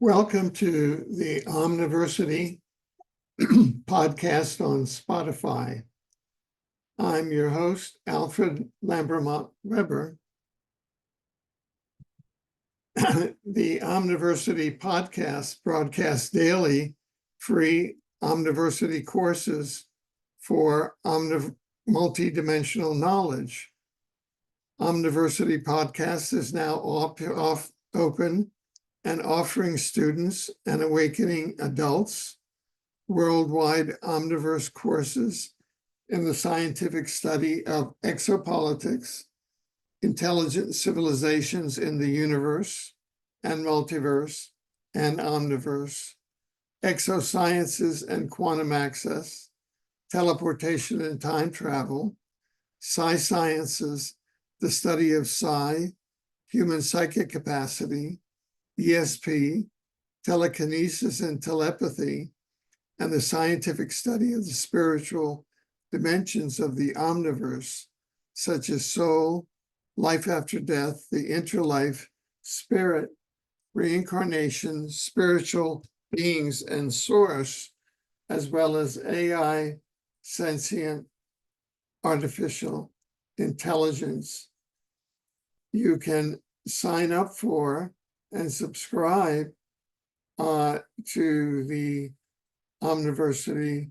Welcome to the Omniversity podcast on Spotify. I'm your host, Alfred Lambermont Weber. The Omniversity podcast broadcasts daily free Omniversity courses for multidimensional knowledge. Omniversity podcast is now open and offering students and awakening adults worldwide Omniverse courses in the scientific study of exopolitics, intelligent civilizations in the universe and multiverse and omniverse, exosciences and quantum access, teleportation and time travel, psi-sciences, the study of psi, human psychic capacity, ESP, telekinesis and telepathy, and the scientific study of the spiritual dimensions of the omniverse, such as soul, life after death, the interlife, spirit, reincarnation, spiritual beings and source, as well as AI, sentient, artificial intelligence. You can sign up for and subscribe to the Omniversity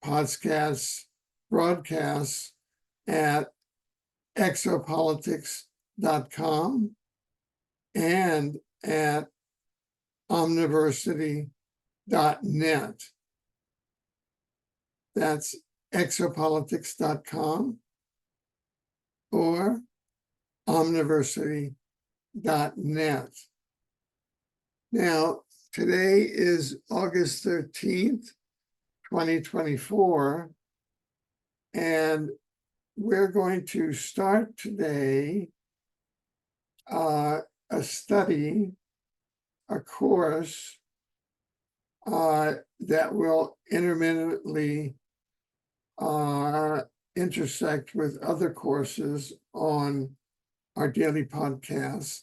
podcasts broadcasts at exopolitics.com and at omniversity.net. That's exopolitics.com or omniversity.net. Now, today is August 13th, 2024, and we're going to start today a study, a course that will intermittently intersect with other courses on our daily podcast.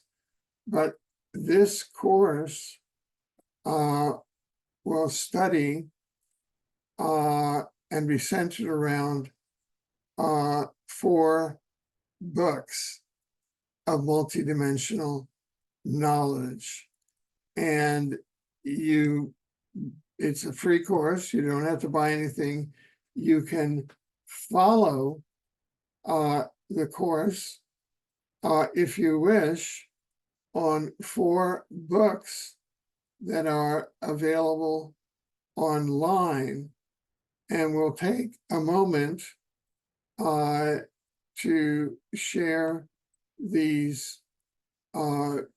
But this course will study and be centered around 4 books of multidimensional knowledge. And it's a free course. You don't have to buy anything. You can follow the course if you wish on 4 books that are available online. And we'll take a moment to share these 4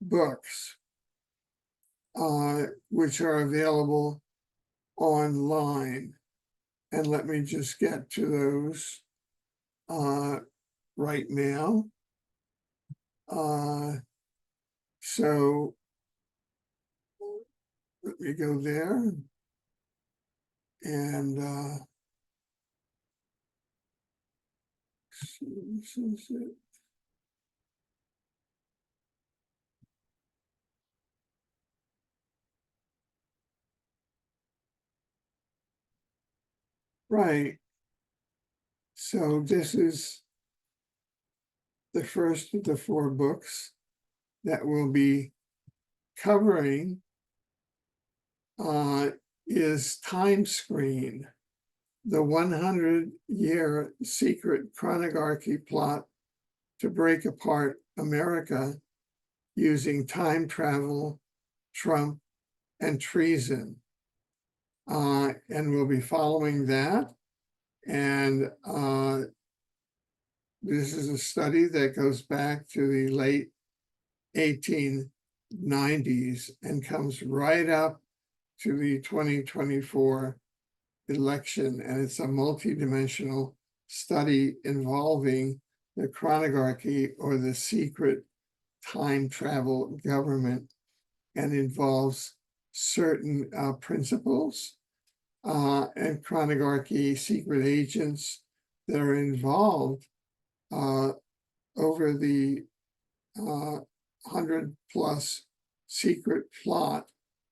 books, which are available online. And let me just get to those right now. So let me go there. And this is it. Right. So this is the first of the 4 books that we'll be covering is Time Screen, the 100-year secret chronogarchy plot to break apart America using time travel, Trump, and treason. And we'll be following that. And this is a study that goes back to the late 1890s and comes right up to the 2024 election. And it's a multidimensional study involving the chronogarchy, or the secret time travel government, and involves certain principles and chronogarchy secret agents that are involved over the 100+ secret plot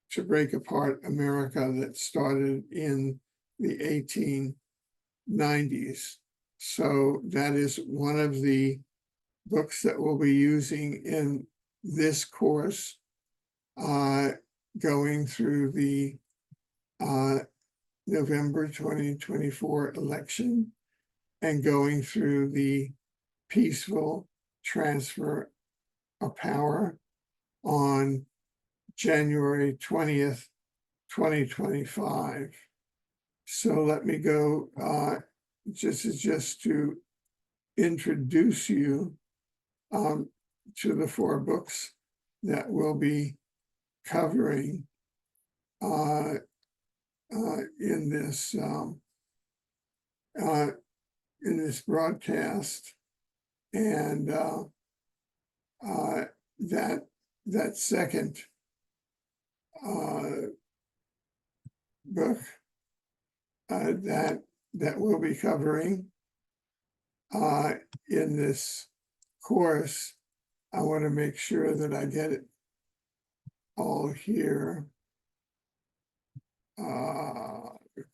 to break apart America that started in the 1890s. So that is one of the books that we'll be using in this course, going through the November 2024 election and going through the peaceful transfer of power on January 20th, 2025. So let me go just to introduce you to the 4 books that we'll be covering in this broadcast, and that second book that we'll be covering in this course. I want to make sure that I get it all here.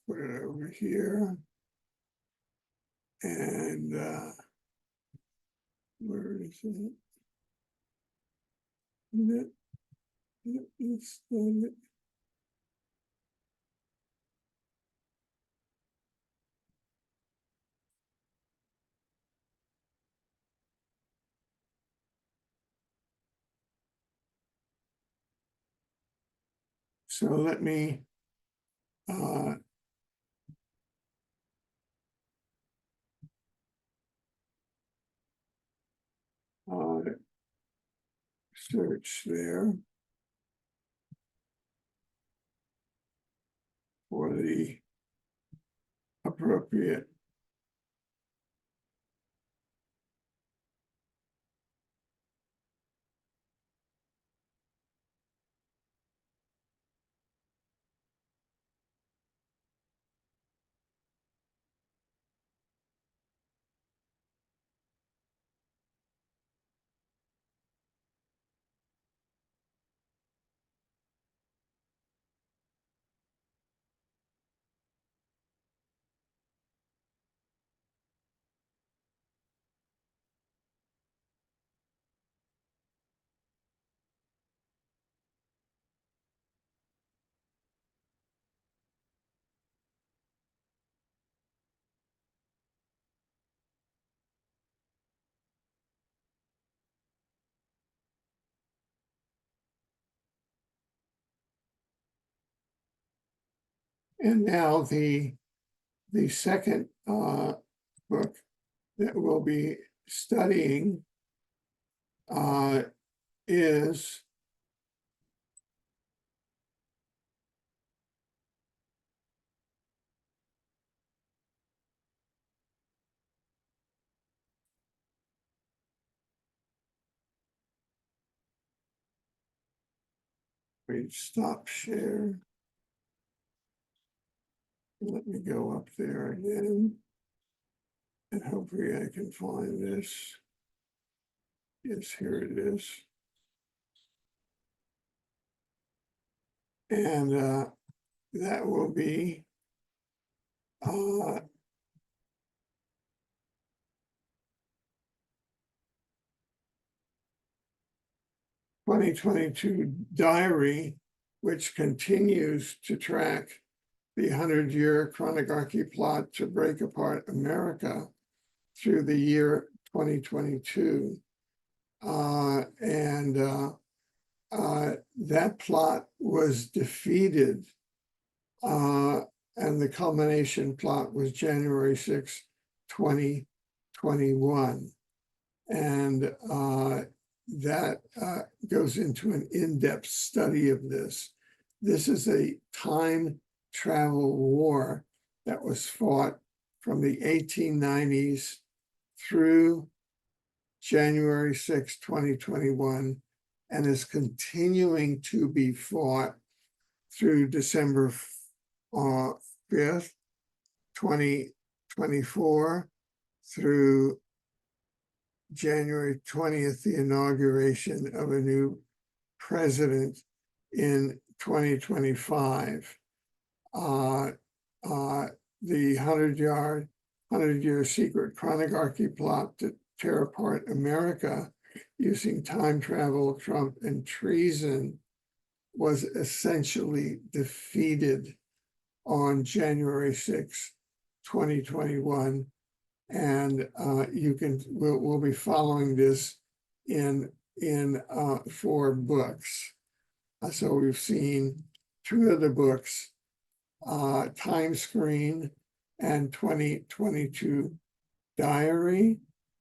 Put it over here, and where is it? It's so let me search there for the appropriate and now the second book that we'll be studying is stop share. Let me go up there again, and hopefully I can find this. Yes, here it is. And that will be 2022 diary, which continues to track the 100-year Chronogarchy plot to break apart America through the year 2022. That plot was defeated, and the culmination plot was January 6, 2021. And that goes into an in-depth study of this. This is a time travel war that was fought from the 1890s through January 6, 2021, and is continuing to be fought through December 5th, 2024, through January 20th, the inauguration of a new president in 2025. The 100-year secret Chronogarchy plot to tear apart America using time travel, Trump, and treason was essentially defeated on January 6, 2021. And we'll be following this in 4 books. So we've seen 2 of the books, Time Screen and 2022 Diary.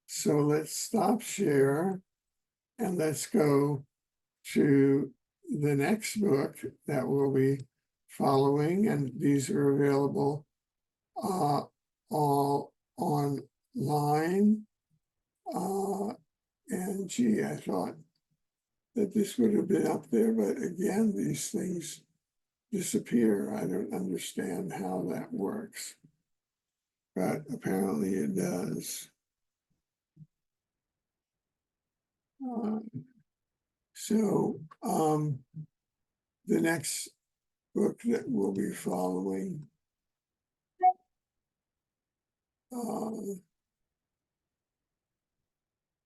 So let's stop share and let's go to the next book that we'll be following. And these are available all online. And gee, I thought that this would have been up there, but again, these things disappear. I don't understand how that works, but apparently it does. So the next book that we'll be following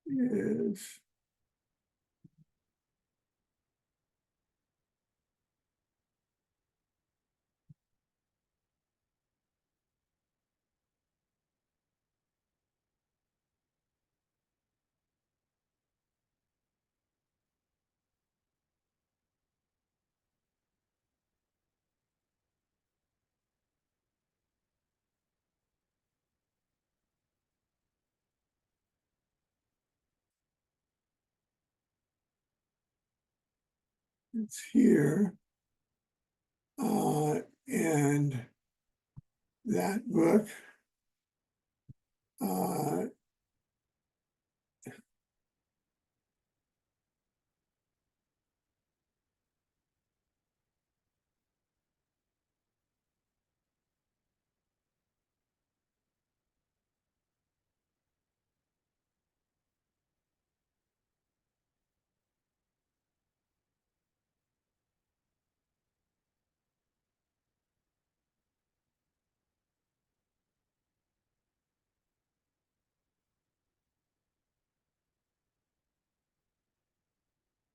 is it's here. And that book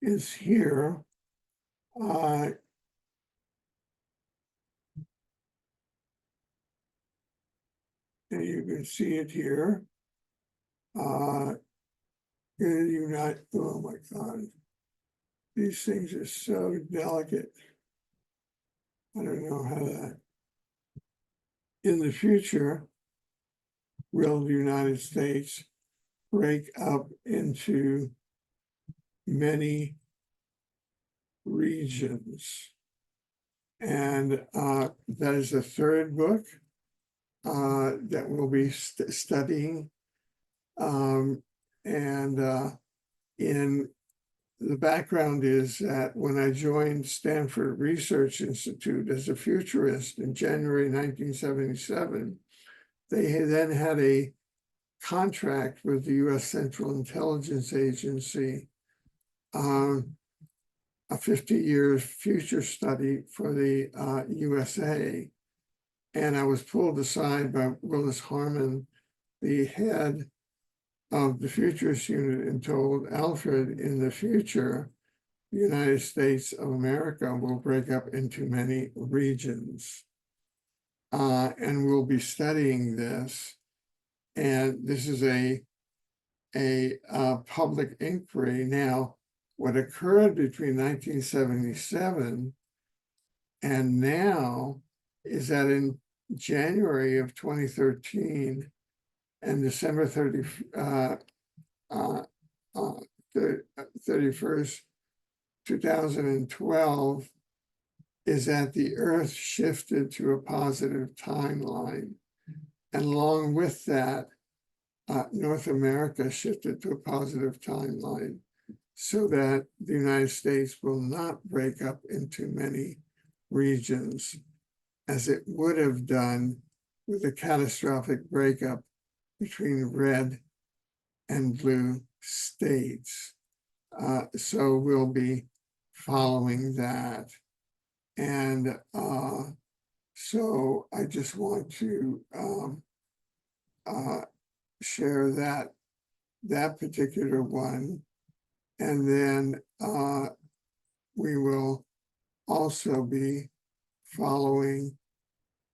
is here. And you can see it here. You not, oh my God, these things are so delicate. I don't know how that. In the future, will the United States break up into many regions? And that is the 3rd book that we'll be studying. In the background is that when I joined Stanford Research Institute as a futurist in January 1977, they then had a contract with the U.S. Central Intelligence Agency, a 50-year future study for the USA. And I was pulled aside by Willis Harman, the head of the Futurist Unit, and told Alfred, in the future, the United States of America will break up into many regions. And we'll be studying this. And this is a public inquiry. Now, what occurred between 1977 and now is that in January of 2013 and December 31st, 2012, is that the Earth shifted to a positive timeline. And along with that, North America shifted to a positive timeline so that the United States will not break up into many regions as it would have done with a catastrophic breakup between red and blue states. So we'll be following that. And so I just want to share that particular one. And then we will also be following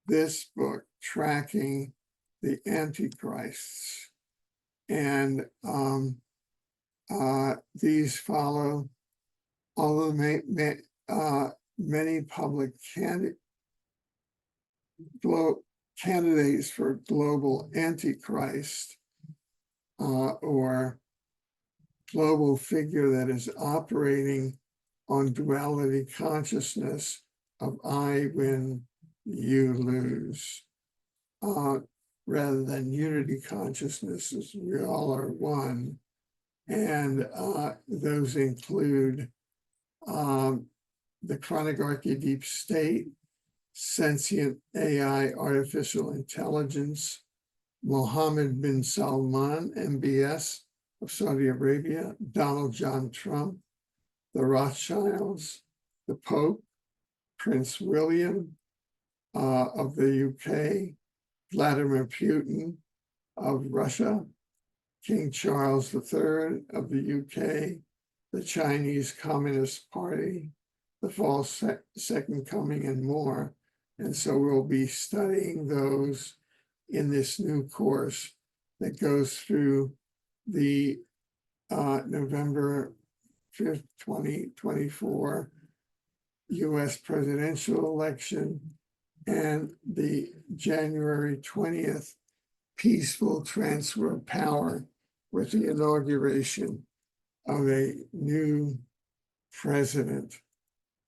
this book, Tracking the Antichrists. And these follow all of the many public candidates for global Antichrist, or global figure that is operating on duality consciousness of I win, you lose, rather than unity consciousness as we all are one. And those include the Chronogarchy deep state, sentient AI, artificial intelligence, Mohammed bin Salman, MBS of Saudi Arabia, Donald John Trump, the Rothschilds, the Pope, Prince William of the UK, Vladimir Putin of Russia, King Charles III of the UK, the Chinese Communist Party, the false second coming, and more. And so we'll be studying those in this new course that goes through the November 5th, 2024 US presidential election and the January 20th peaceful transfer of power with the inauguration of a new president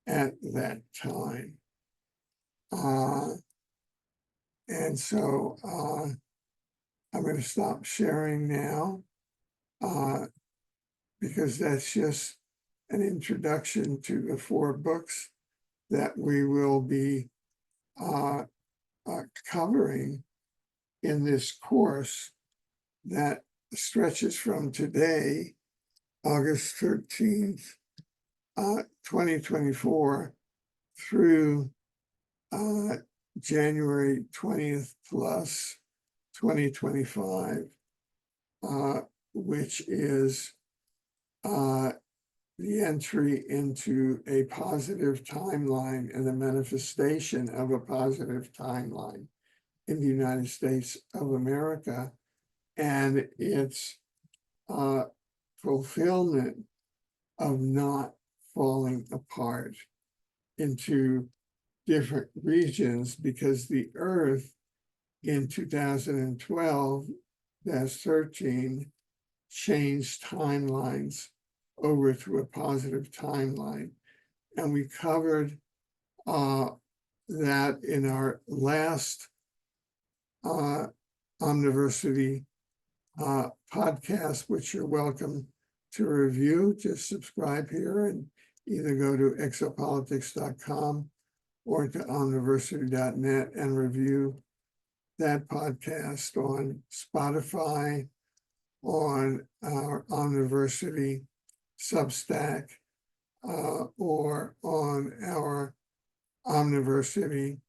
at that time. And so I'm going to stop sharing now because that's just an introduction to the 4 books that we will be covering in this course that stretches from today, August 13th, 2024, through January 20th plus 2025, which is the entry into a positive timeline and the manifestation of a positive timeline in the United States of America, and its fulfillment of not falling apart into different regions, because the Earth in 2012-13 changed timelines over to a positive timeline. And we covered that in our last Omniversity podcast, which you're welcome to review. Just subscribe here and either go to exopolitics.com or to omniversity.net and review that podcast on Spotify, on our Omniversity Substack, or on our Omniversity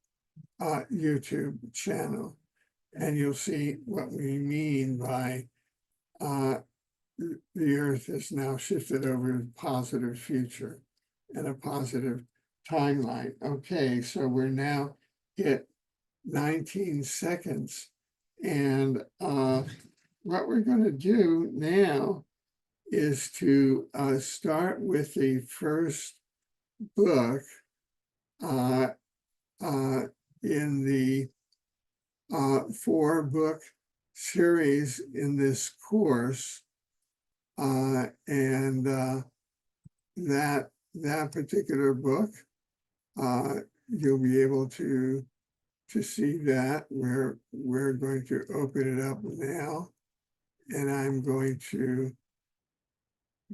YouTube channel. And you'll see what we mean by the Earth is now shifted over to a positive future and a positive timeline. Okay, so we're now at 19 seconds. And what we're going to do now is to start with the first book in the 4-book series in this course. And that particular book, you'll be able to see that. We're going to open it up now, and I'm going to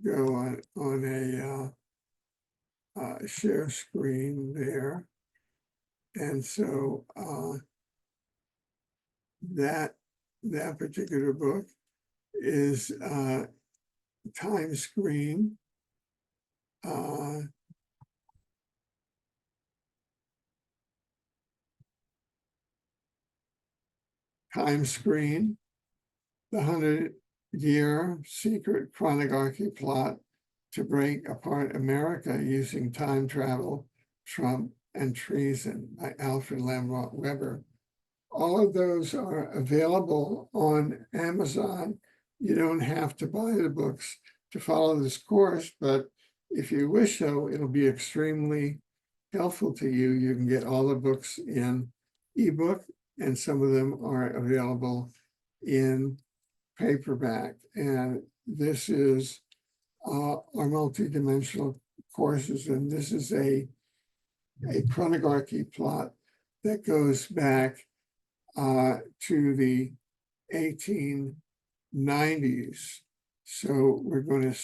go on a share screen there. And so that particular book is Time Screen. Time Screen, the 100-year secret chronogarchy plot to break apart America using time travel, Trump, and treason by Alfred Lamont Weber. All of those are available on Amazon. You don't have to buy the books to follow this course, but if you wish so, it'll be extremely helpful to you. You can get all the books in ebook, and some of them are available in paperback. And this is our multidimensional courses, and this is a chronogarchy plot that goes back to the 1890s. So we're going to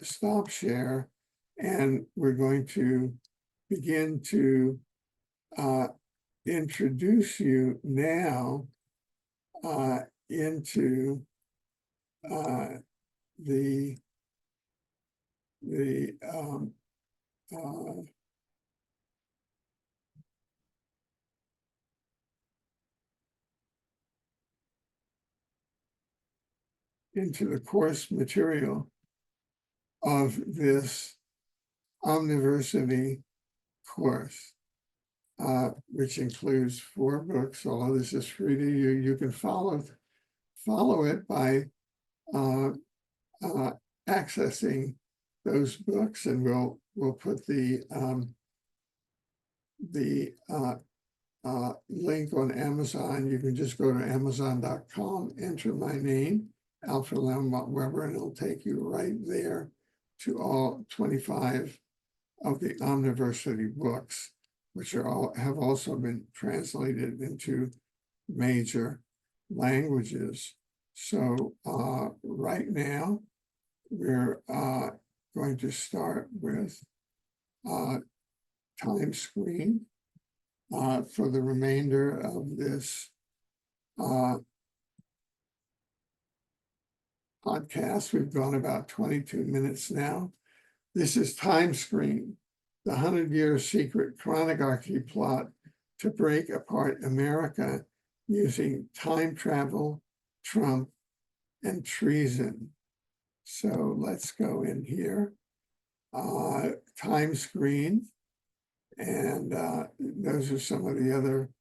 stop share, and we're going to begin to introduce you now into the into the course material of this Omniversity course, which includes 4 books. All of this is free to you. You can follow it by accessing those books, and we'll put the link on Amazon. You can just go to Amazon.com, enter my name, Alfred Lamont Weber, and it'll take you right there to all 25 of the Omniversity books, which have also been translated into major languages. So right now, we're going to start with Time Screen for the remainder of this podcast. We've gone about 22 minutes now. This is Time Screen, the 100-year secret chronogarchy plot to break apart America using time travel, Trump, and treason. So let's go in here, Time Screen, and those are some of the other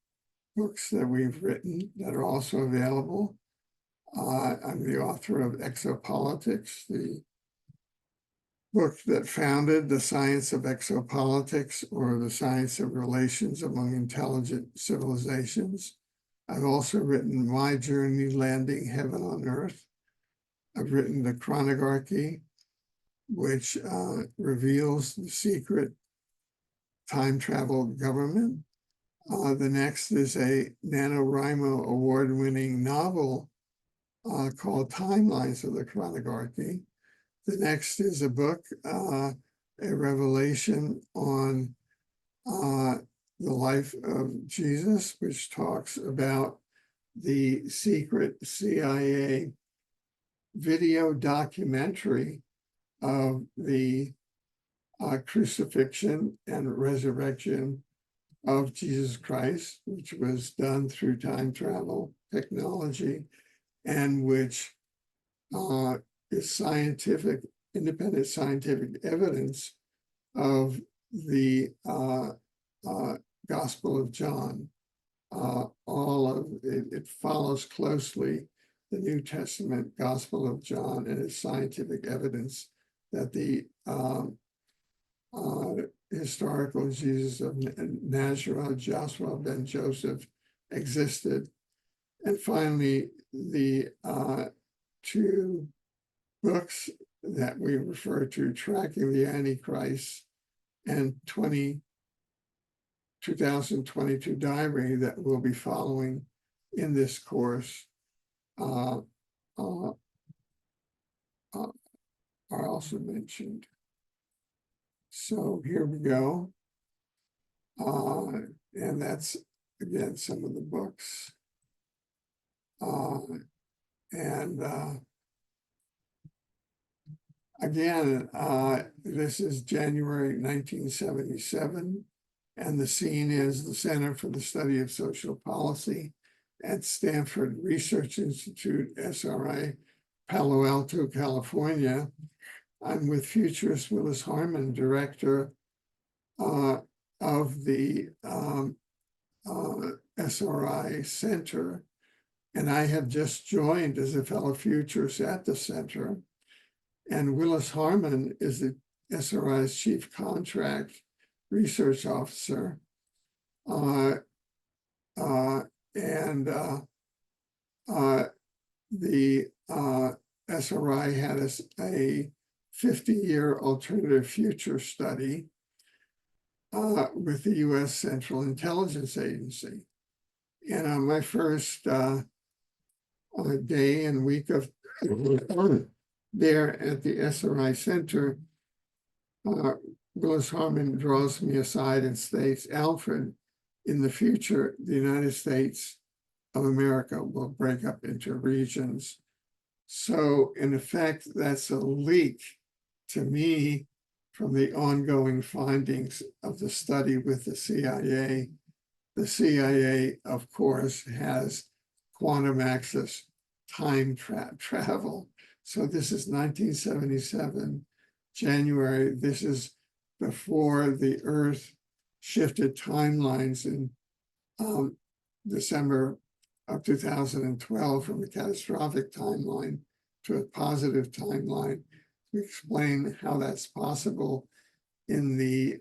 books that we've written that are also available. I'm the author of Exopolitics, the book that founded the science of exopolitics, or the science of relations among intelligent civilizations. I've also written My Journey Landing Heaven on Earth. I've written The Chronogarchy, which reveals the secret time travel government. The next is a NaNoWriMo award-winning novel called Timelines of the Chronogarchy. The next is a book, a revelation on the life of Jesus, which talks about the secret CIA video documentary of the crucifixion and resurrection of Jesus Christ, which was done through time travel technology, and which is independent scientific evidence of the Gospel of John. All of it follows closely the New Testament Gospel of John, and its scientific evidence that the historical Jesus of Nazareth, Joshua ben Joseph, existed. And finally, the 2 books that we refer to, Tracking the Antichrist and 2022 Diary, that we'll be following in this course, are also mentioned. So here we go. And that's, again, some of the books. Again, this is January 1977, and the scene is the Center for the Study of Social Policy at Stanford Research Institute, SRI, Palo Alto, California. I'm with futurist Willis Harman, director of the SRI Center. And I have just joined as a fellow futurist at the center. And Willis Harman is the SRI's chief contract research officer. The SRI had a 50-year alternative future study with the U.S. Central Intelligence Agency. And on my first day and week of there at the SRI Center, Willis Harman draws me aside and states, Alfred, in the future, the United States of America will break up into regions. So in effect, that's a leak to me from the ongoing findings of the study with the CIA. The CIA, of course, has quantum access time travel. So this is 1977, January. This is before the Earth shifted timelines in December of 2012 from a catastrophic timeline to a positive timeline. We explain how that's possible in the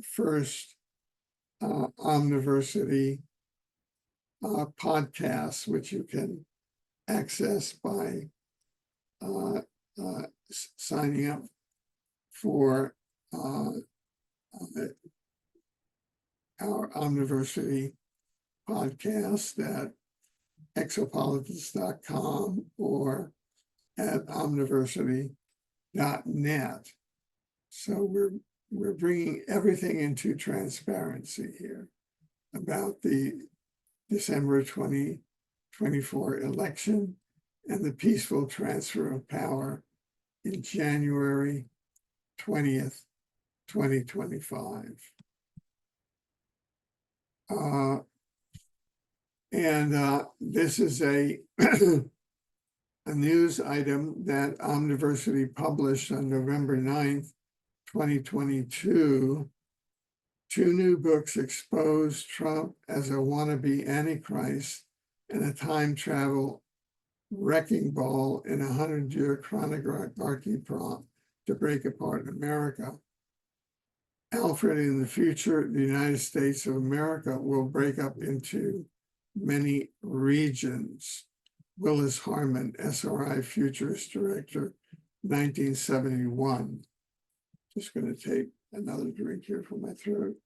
first Omniversity podcast, which you can access by signing up for our Omniversity podcast at exopolitics.com or at omniversity.net. So we're bringing everything into transparency here about the December 2024 election and the peaceful transfer of power in January 20th, 2025. This is a news item that Omniversity published on November 9th, 2022. Two new books expose Trump as a wannabe Antichrist and a time travel wrecking ball in a 100-year chronogarchy prompt to break apart America. Alfred, in the future, the United States of America will break up into many regions. Willis Harman, SRI Futurist Director, 1971. Just going to take another drink here for my throat.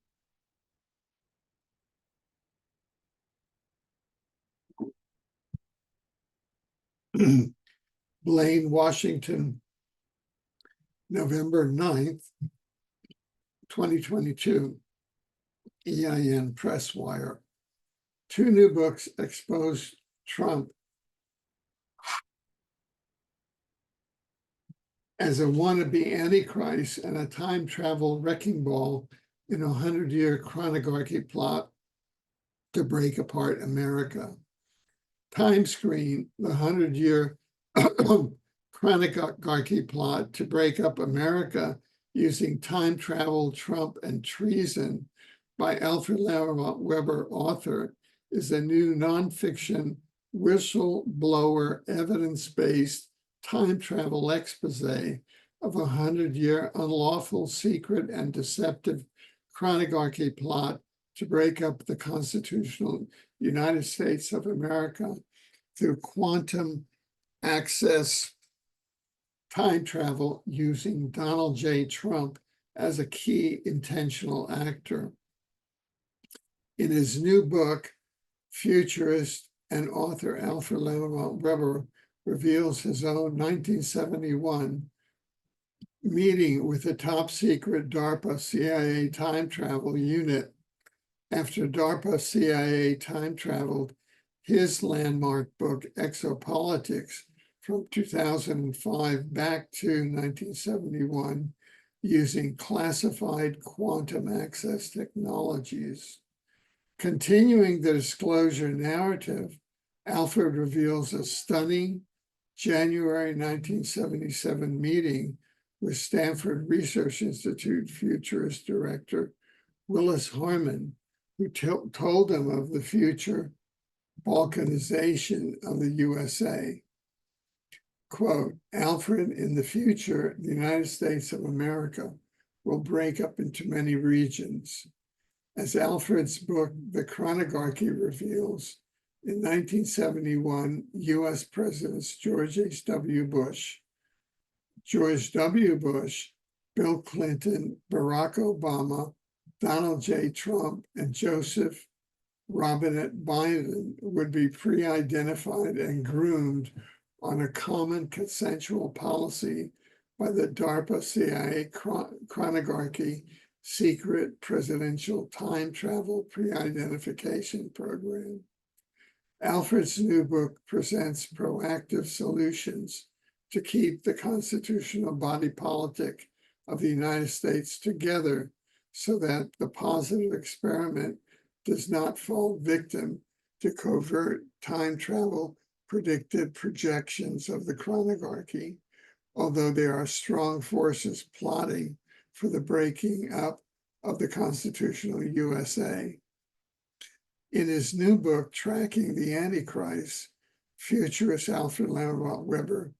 Blaine, Washington, November 9th, 2022, EIN Press Wire. Two new books expose Trump as a wannabe Antichrist and a time travel wrecking ball in a 100-year chronogarchy plot to break apart America. Time Screen, the 100-year chronogarchy plot to break up America using time travel, Trump, and treason by Alfred Weber, author, is a new nonfiction, whistleblower, evidence-based time travel expose of a 100-year unlawful, secret, and deceptive chronogarchy plot to break up the constitutional United States of America through quantum access time travel using Donald J. Trump as a key intentional actor. In his new book, futurist and author Alfred Weber reveals his own 1971 meeting with the top secret DARPA CIA time travel unit after DARPA CIA time traveled his landmark book, Exopolitics, from 2005 back to 1971, using classified quantum access technologies. Continuing the disclosure narrative, Alfred reveals a stunning January 1977 meeting with Stanford Research Institute futurist director Willis Harman, who told him of the future balkanization of the USA. Quote, Alfred, in the future, the United States of America will break up into many regions. As Alfred's book, The Chronogarchy, reveals, in 1971, US Presidents George H.W. Bush, George W. Bush, Bill Clinton, Barack Obama, Donald J. Trump, and Joseph Robinette Biden would be pre-identified and groomed on a common consensual policy by the DARPA CIA Chronogarchy secret presidential time travel pre-identification program. Alfred's new book presents proactive solutions to keep the constitutional body politic of the United States together so that the positive experiment does not fall victim to covert time travel predicted projections of the Chronogarchy, although there are strong forces plotting for the breaking up of the constitutional USA. In his new book, Tracking the Antichrist, futurist Alfred Lamont Weber,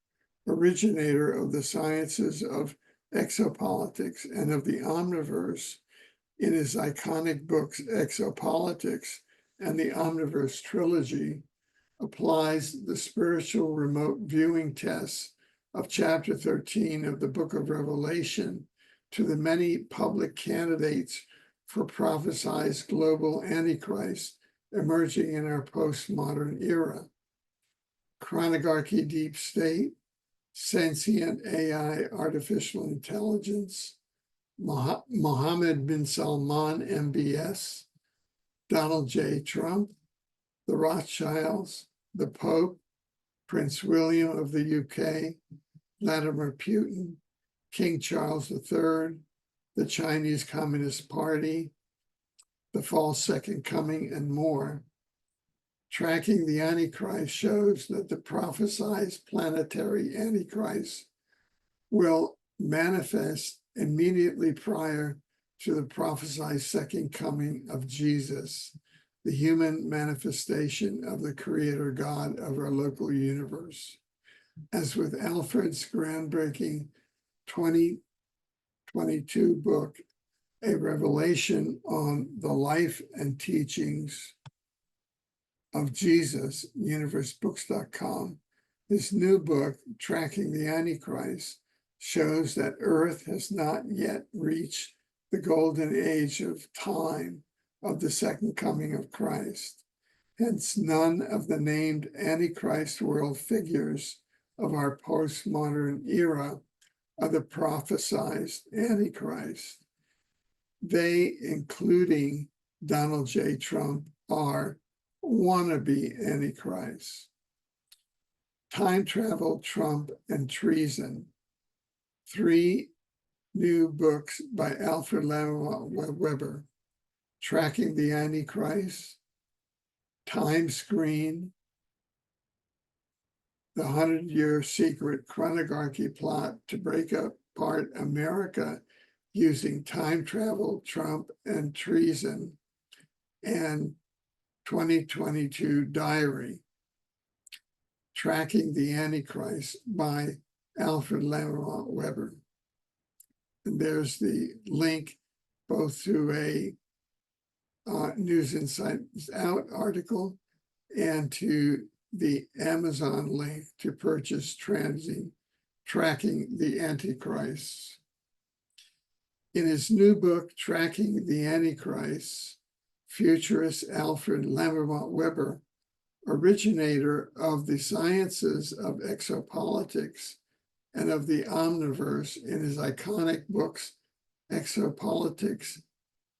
originator of the sciences of exopolitics and of the Omniverse, in his iconic books Exopolitics and the Omniverse trilogy, applies the spiritual remote viewing tests of chapter 13 of the book of Revelation to the many public candidates for prophesied global Antichrist emerging in our postmodern era. Chronogarchy, deep state, sentient AI, artificial intelligence, Mohammed bin Salman, MBS, Donald J. Trump, the Rothschilds, the Pope, Prince William of the UK, Vladimir Putin, King Charles III, the Chinese Communist Party, the false second coming, and more. Tracking the Antichrist shows that the prophesied planetary Antichrist will manifest immediately prior to the prophesied second coming of Jesus, the human manifestation of the Creator God of our local universe. As with Alfred's groundbreaking 2022 book, A Revelation on the Life and Teachings of Jesus, universebooks.com, this new book, Tracking the Antichrist, shows that Earth has not yet reached the golden age of time of the second coming of Christ. Hence, none of the named Antichrist world figures of our postmodern era are the prophesied Antichrist. They, including Donald J. Trump, are wannabe Antichrist. Time Travel, Trump, and Treason. 3 new books by Alfred Lamont Weber. Tracking the Antichrist, Time Screen, the 100-Year Secret Chronogarchy Plot to Break Apart America using Time Travel, Trump, and Treason, and 2022 Diary, Tracking the Antichrist by Alfred Lamont Weber. And there's the link both to a News Insights Out article and to the Amazon link to purchase Tracking the Antichrist. In his new book, Tracking the Antichrist, futurist Alfred Lamont Weber, originator of the sciences of exopolitics and of the Omniverse, in his iconic books, Exopolitics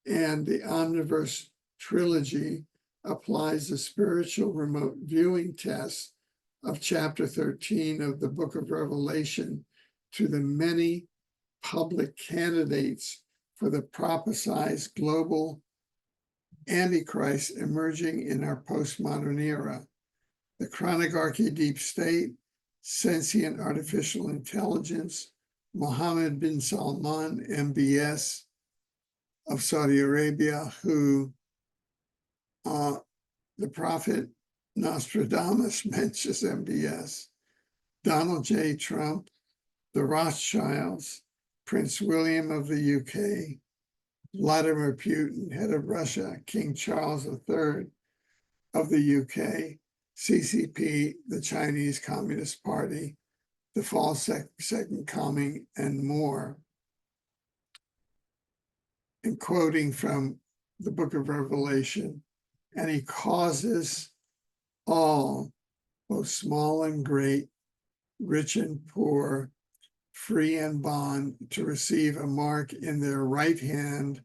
and the Omniverse trilogy, applies the spiritual remote viewing test of chapter 13 of the book of Revelation to the many public candidates for the prophesied global Antichrist emerging in our postmodern era. The Chronogarchy deep state, sentient artificial intelligence, Mohammed bin Salman, MBS of Saudi Arabia, who the prophet Nostradamus mentions MBS, Donald J. Trump, the Rothschilds, Prince William of the UK, Vladimir Putin, head of Russia, King Charles III of the UK, CCP, the Chinese Communist Party, the false second coming, and more. And quoting from the book of Revelation, and he causes all, both small and great, rich and poor, free and bond, to receive a mark in their right hand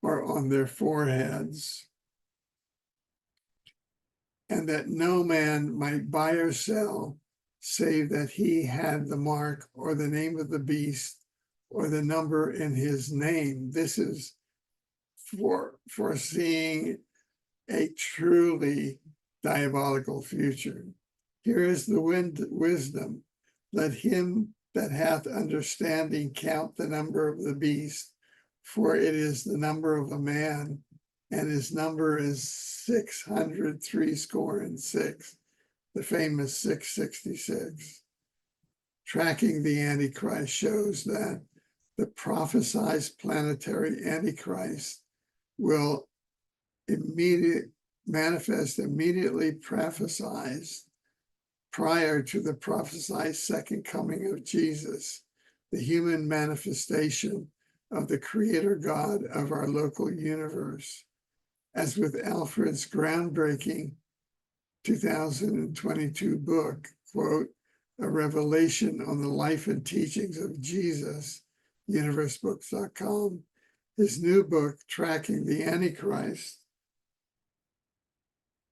or on their foreheads, and that no man might buy or sell, save that he had the mark or the name of the beast or the number in his name. This is for foreseeing a truly diabolical future. Here is the wisdom. Let him that hath understanding count the number of the beast, for it is the number of a man, and his number is 666, the famous 666. Tracking the Antichrist shows that the prophesied planetary Antichrist will manifest immediately prophesied prior to the prophesied second coming of Jesus, the human manifestation of the creator God of our local universe. As with Alfred's groundbreaking 2022 book, quote, A Revelation on the Life and Teachings of Jesus, universebooks.com, his new book, Tracking the Antichrist,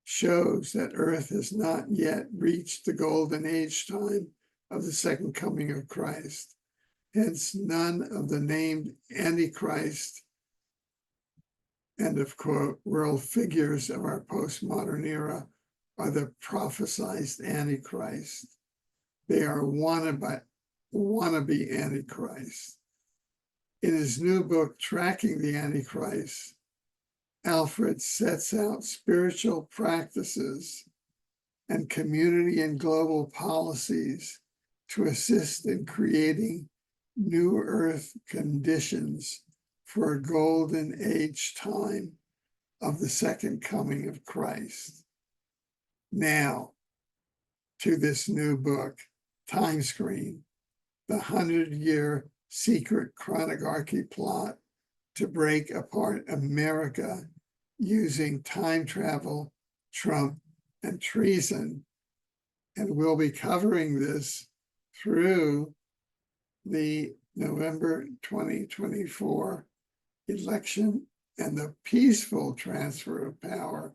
shows that Earth has not yet reached the golden age time of the second coming of Christ. Hence, none of the named Antichrist, end of quote, world figures of our postmodern era are the prophesied Antichrist. They are wannabe Antichrist. In his new book, Tracking the Antichrist, Alfred sets out spiritual practices and community and global policies to assist in creating new earth conditions for a golden age time of the second coming of Christ. Now, to this new book, Time Screen, the 100-year secret chronogarchy plot to break apart America using time travel, Trump, and treason. And we'll be covering this through the November 2024 election and the peaceful transfer of power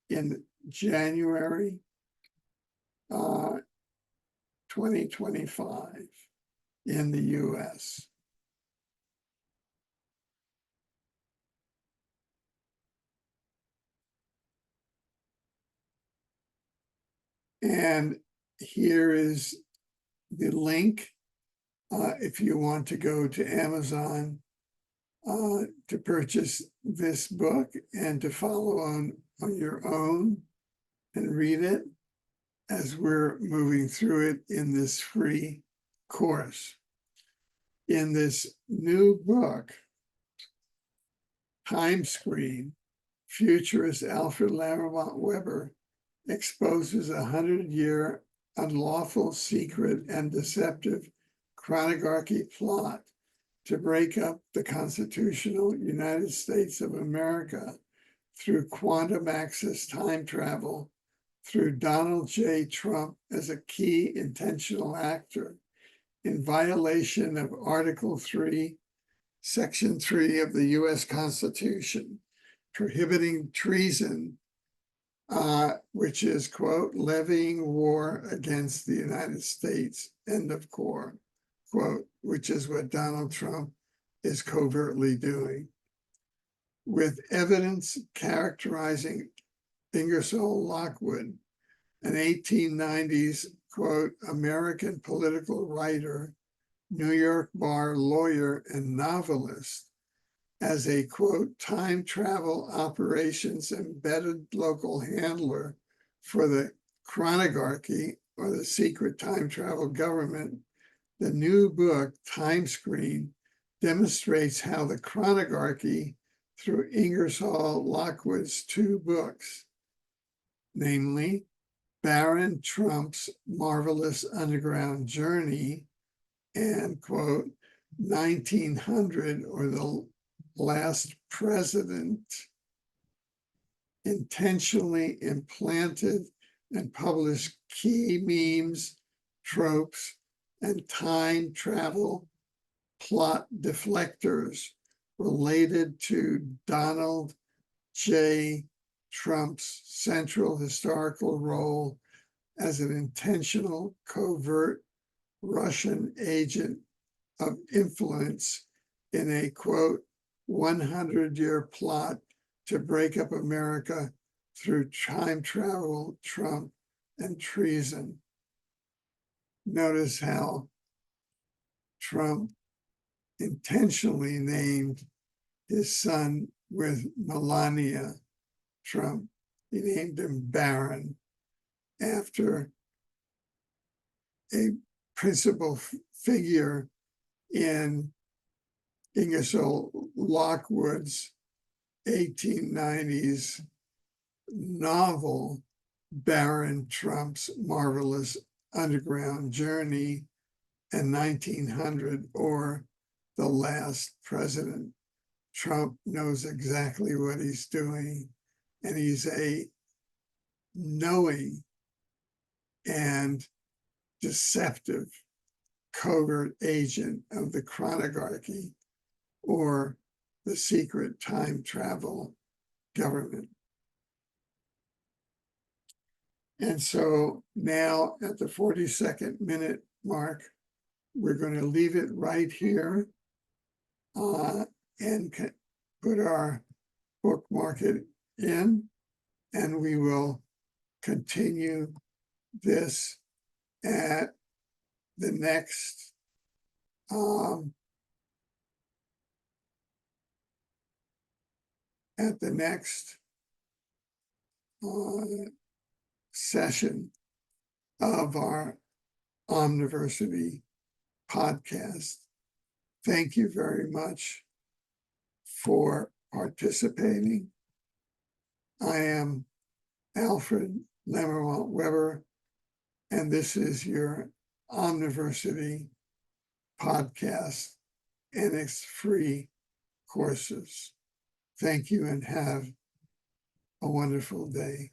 in January 2025 in the US. And here is the link if you want to go to Amazon to purchase this book and to follow on your own and read it as we're moving through it in this free course. In this new book, Time Screen, futurist Alfred Lamont Weber exposes a 100-year unlawful, secret, and deceptive chronogarchy plot to break up the constitutional United States of America through quantum access time travel, through Donald J. Trump as a key intentional actor in violation of Article 3, Section 3 of the US Constitution, prohibiting treason, which is, quote, levying war against the United States, end of quote, which is what Donald Trump is covertly doing. with evidence characterizing Ingersoll Lockwood, an 1890s, quote, American political writer, New York bar lawyer, and novelist, as a, quote, time travel operations embedded local handler for the Chronogarchy, or the secret time travel government. The new book, Time Screen, demonstrates how the Chronogarchy, through Ingersoll Lockwood's two books, namely Baron Trump's Marvelous Underground Journey and, quote, 1900, or the Last President, intentionally implanted and published key memes, tropes, and time travel plot deflectors related to Donald J. Trump's central historical role as an intentional, covert Russian agent of influence in a, quote, 100-year plot to break up America through time travel, Trump, and treason. Notice how Trump intentionally named his son with Melania Trump. He named him Baron after a principal figure in Ingersoll Lockwood's 1890s novel, Baron Trump's Marvelous Underground Journey, and 1900, or The Last President. Trump knows exactly what he's doing, and he's a knowing and deceptive covert agent of the Chronogarchy, or the secret time travel government. And so now at the 42nd minute mark, we're going to leave it right here and put our bookmark it in, and we will continue this at the next session of our Omniversity podcast. Thank you very much for participating. I am Alfred Lemmerwalt Weber, and this is your Omniversity podcast and its free courses. Thank you and have a wonderful day.